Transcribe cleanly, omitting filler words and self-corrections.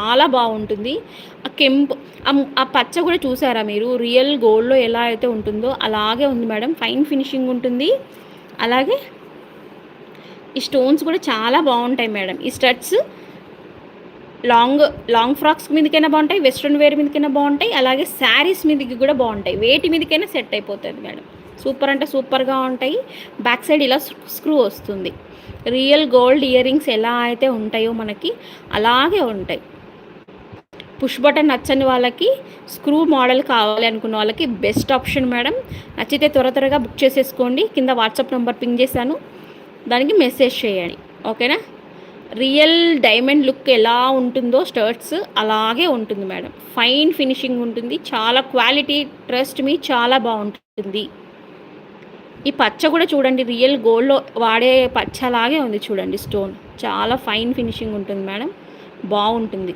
చాలా బాగుంటుంది. ఆ కెంపు ఆ పచ్చ కూడా చూసారా మీరు? రియల్ గోల్డ్‌లో ఎలా అయితే ఉంటుందో అలాగే ఉంది మేడం. ఫైన్ ఫినిషింగ్ ఉంటుంది. అలాగే ఈ స్టోన్స్ కూడా చాలా బాగుంటాయి మేడం. ఈ స్టడ్స్ లాంగ్ లాంగ్ ఫ్రాక్స్ మీదకైనా బాగుంటాయి, వెస్ట్రన్ వేర్ మీదకైనా బాగుంటాయి, అలాగే శారీస్ మీదకి కూడా బాగుంటాయి. వేటి మీదకైనా సెట్ అయిపోతుంది మేడం. సూపర్ అంటే సూపర్గా ఉంటాయి. బ్యాక్ సైడ్ ఇలా స్క్రూ వస్తుంది. రియల్ గోల్డ్ ఇయర్ రింగ్స్ ఎలా అయితే ఉంటాయో మనకి అలాగే ఉంటాయి. పుష్ బటన్ నచ్చని వాళ్ళకి స్క్రూ మోడల్ కావాలి అనుకున్న వాళ్ళకి బెస్ట్ ఆప్షన్ మేడం. నచ్చితే త్వరగా బుక్ చేసేసుకోండి. కింద వాట్సాప్ నెంబర్ పింగ్ చేశాను, దానికి మెసేజ్ చేయండి. ఓకేనా? రియల్ డైమండ్ లుక్ ఎలా ఉంటుందో స్టర్ట్స్ అలాగే ఉంటుంది మేడం. ఫైన్ ఫినిషింగ్ ఉంటుంది. చాలా క్వాలిటీ, ట్రస్ట్ మీ, చాలా బాగుంటుంది. ఈ పచ్చ కూడా చూడండి, రియల్ గోల్డ్లో వాడే పచ్చలాగే ఉంది చూడండి. స్టోన్ చాలా ఫైన్ ఫినిషింగ్ ఉంటుంది మేడం. బాగుంటుంది.